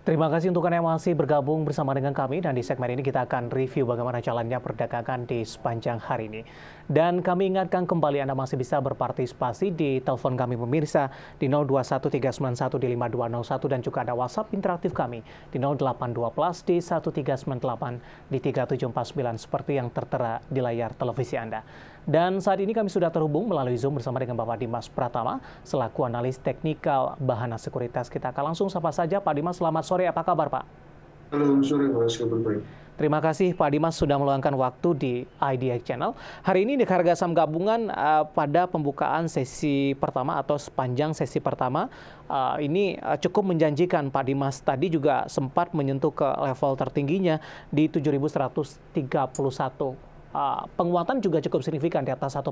Terima kasih untuk Anda yang masih bergabung bersama dengan kami dan di segmen ini kita akan review bagaimana jalannya perdagangan di sepanjang hari ini. Dan kami ingatkan kembali Anda masih bisa berpartisipasi di telepon kami pemirsa di 021391 dan juga ada WhatsApp interaktif kami di 0812 di 1398 di 3749 seperti yang tertera di layar televisi Anda. Dan saat ini kami sudah terhubung melalui Zoom bersama dengan Bapak Dimas Pratama selaku analis teknikal Bahana Sekuritas. Kita akan langsung sapa saja Pak Dimas. Selamat sore, apa kabar Pak? Halo, sore Mas, kabar baik. Terima kasih Pak Dimas sudah meluangkan waktu di IDX Channel. Hari ini di harga saham gabungan pada pembukaan sesi pertama atau sepanjang sesi pertama ini cukup menjanjikan. Pak Dimas tadi juga sempat menyentuh ke level tertingginya di 7.131. Penguatan juga cukup signifikan di atas 1%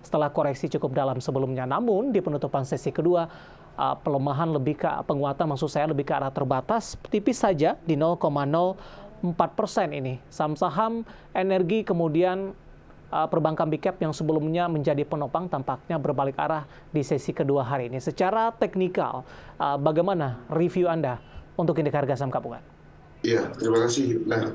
setelah koreksi cukup dalam sebelumnya. Namun di penutupan sesi kedua pelemahan lebih ke penguatan maksud saya lebih ke arah terbatas tipis saja di 0,04% ini. Saham-saham energi kemudian perbankan big cap yang sebelumnya menjadi penopang tampaknya berbalik arah di sesi kedua hari ini. Secara teknikal bagaimana review Anda untuk indeks harga saham gabungan? Iya, terima kasih. Nah,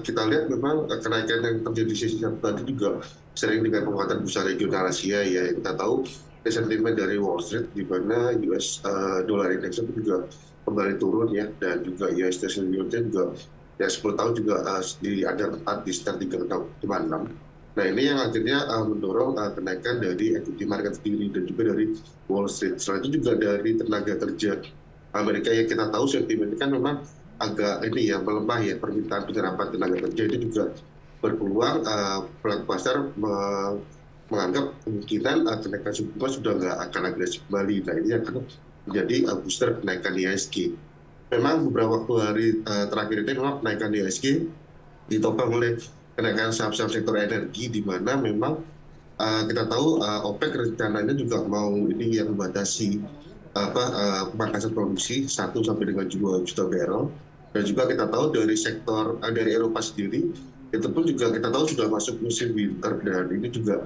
kita lihat memang kenaikan yang terjadi di sesi tadi juga sering dengan penguatan bursa regional Asia ya. Kita tahu sentimen dari Wall Street di mana US dollar index itu juga kembali turun ya, dan juga US Treasury yield juga ya 10 tahun juga ada tepat di sekitar 3,56. Nah, ini yang akhirnya mendorong kenaikan dari equity market sendiri dan juga dari Wall Street. Selain itu juga dari tenaga kerja Amerika yang kita tahu sentimen kan memang agak ini ya melemah ya, permintaan penyerapan tenaga kerja itu juga berpeluang pelaku pasar menganggap kemungkinan kenaikan suku bunga sudah nggak akan agresif kembali. Nah, ini akan menjadi booster kenaikan IHSG. Memang beberapa waktu hari terakhir ini memang kenaikan IHSG ditopang oleh kenaikan saham-saham sektor energi, di mana memang kita tahu OPEC rencananya juga mau ini yang membatasi pemangkasan produksi 1 sampai dengan 2 juta barrel. Dan juga kita tahu dari sektor dari Eropa sendiri itu pun juga kita tahu sudah masuk musim winter, dan ini juga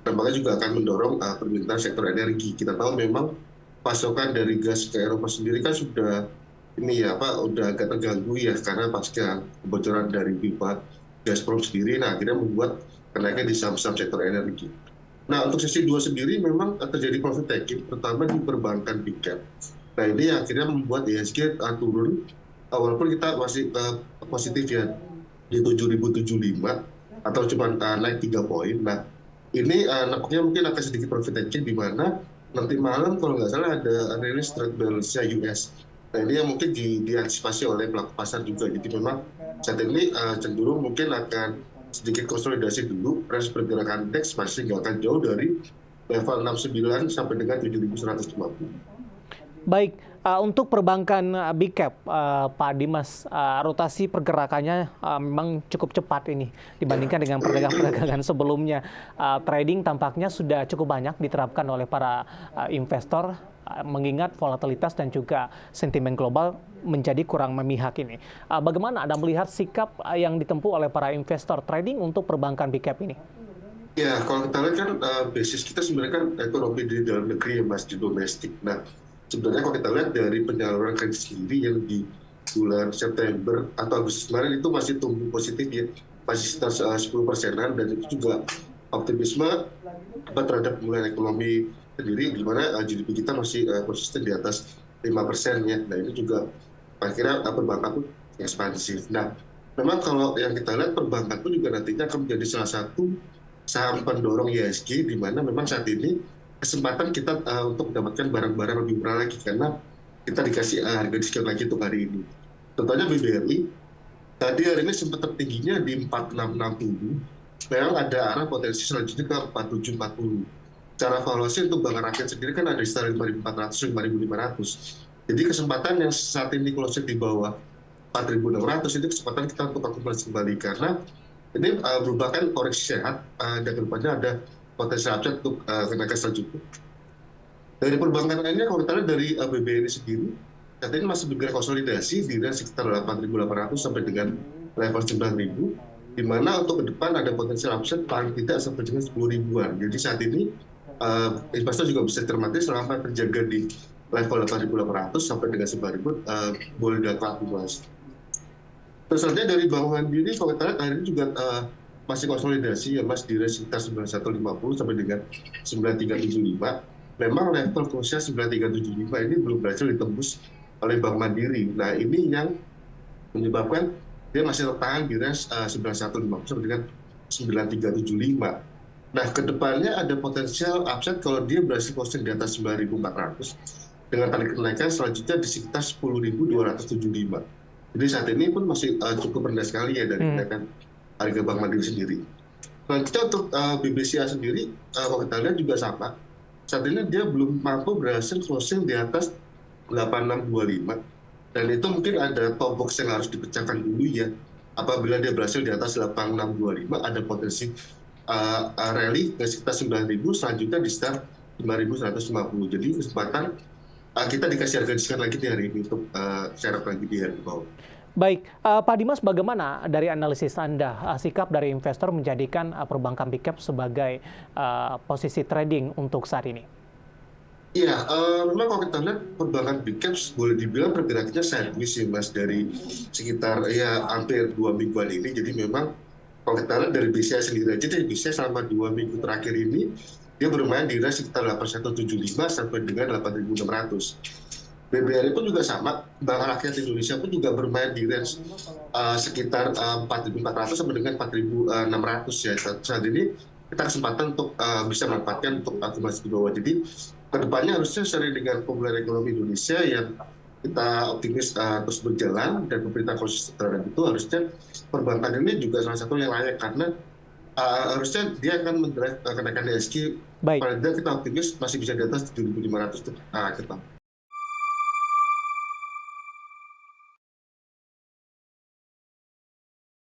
nampaknya juga akan mendorong permintaan sektor energi. Kita tahu memang pasokan dari gas ke Eropa sendiri kan sudah ini ya udah agak terganggu ya karena pasca kebocoran dari pipa Gazprom sendiri. Nah, akhirnya membuat kenaikan di saham-saham sektor energi. Nah, untuk sesi 2 sendiri memang terjadi profit taking, terutama di perbankan big cap. Nah, ini akhirnya membuat IHSG turun, walaupun kita masih positif ya di 7.075 atau cuma naik 3 poin. Nah, ini nampaknya mungkin akan sedikit profit taking, di mana nanti malam kalau nggak salah ada rilis trade balance-nya US. Nah, ini yang mungkin diantisipasi oleh pelaku pasar juga. Jadi memang saat ini cenderung mungkin akan sedikit konsolidasi dulu. Range pergerakan indeks masih nggak akan jauh dari level 69 sampai dengan 7.150. Baik, untuk perbankan big cap, Pak Dimas, rotasi pergerakannya memang cukup cepat ini dibandingkan dengan perdagangan sebelumnya. Trading tampaknya sudah cukup banyak diterapkan oleh para investor, mengingat volatilitas dan juga sentimen global menjadi kurang memihak ini. Bagaimana Anda melihat sikap yang ditempuh oleh para investor trading untuk perbankan big cap ini? Ya, kalau kita lihat kan basis kita sebenarnya kan ekonomi di dalam negeri ya Mas, di domestik. Nah, sebenarnya kalau kita lihat dari penyaluran kredit sendiri yang di bulan September atau Agustus kemarin itu masih tumbuh positif ya, masih sekitar 10%-an, dan itu juga optimisme terhadap pemulihan ekonomi sendiri, di mana GDP kita masih konsisten di atas 5% ya. Nah, ini juga akhirnya perbankan pun ekspansif. Nah, memang kalau yang kita lihat perbankan pun juga nantinya akan menjadi salah satu saham pendorong IHSG, di mana memang saat ini kesempatan kita untuk mendapatkan barang-barang lebih murah lagi karena kita dikasih harga diskon lagi untuk hari ini. Contohnya BBRI, tadi hari ini sempat tertingginya di 4660, memang ada arah potensi selanjutnya ke 4740. Cara valuasi untuk Bank Rakyat sendiri kan ada di sekitar 5.400 5.500. Jadi kesempatan yang saat ini close di bawah 4.600 itu kesempatan kita untuk akumulasi kembali, karena ini merupakan koreksi sehat dan kedepannya ada potensi upside untuk kenaikan selanjutnya. Dari perbankan lainnya, kalau kita lihat dari BBRI sendiri, saat ini masih bergerak konsolidasi di range sekitar 8.800 sampai dengan level 9.000, di mana untuk ke depan ada potensi upside paling tidak sampai dengan 10 ribuan. Jadi saat ini investor juga bisa cermati selama terjaga di level 8.800 sampai dengan 9.000 boleh dilakukan Mas. Terus saja dari Bank Mandiri kalau kita lihat hari ini juga masih konsolidasi ya Mas di range sekitar 9150 sampai dengan 9375. Memang level khususnya 9375 ini belum berhasil ditembus oleh Bank Mandiri. Nah ini yang menyebabkan dia masih tertahan di range 9150 sampai dengan 9375. Nah kedepannya ada potensial upside kalau dia berhasil closing di atas 9.400 dengan target kenaikan selanjutnya di sekitar 10.275. Jadi saat ini pun masih cukup rendah sekali ya dari kenaikan harga Bank Mandiri sendiri. Selanjutnya untuk BBCA sendiri, kalau kita lihat juga sama. Saat ini dia belum mampu berhasil closing di atas 8625. Dan itu mungkin ada top box yang harus dipecahkan dulu ya. Apabila dia berhasil di atas 8625, ada potensi rally ke sekitar 9.000, selanjutnya di sekitar 5.150. Jadi kesempatan kita dikasih harga diskon lagi di hari ini untuk share lagi di hari bawah. Baik, Pak Dimas, bagaimana dari analisis Anda sikap dari investor menjadikan perbankan big cap sebagai posisi trading untuk saat ini? Iya, memang kalau kita lihat perbankan big caps boleh dibilang pergerakannya sideways ya Mas dari sekitar ya hampir 2 mingguan ini. Jadi memang kalau kita lihat dari BCA sendiri aja, dari BCA selama 2 minggu terakhir ini dia bermain di range sekitar 8175 sampai dengan 8600. BBRI pun juga sama, Bank Rakyat Indonesia pun juga bermain di range sekitar 4.400 sampai dengan 4.600 ya. Saat ini kita kesempatan untuk bisa memanfaatkan untuk akumulasi di bawah. Jadi kedepannya harusnya seiring dengan pemulihan ekonomi Indonesia yang kita optimis terus berjalan dan pemerintah konsisten terhadap itu, harusnya perbankan ini juga salah satu yang layak karena harusnya dia akan mendrive kenaikan ISG. Paling tidak kita optimis masih bisa di atas 7.500 kita.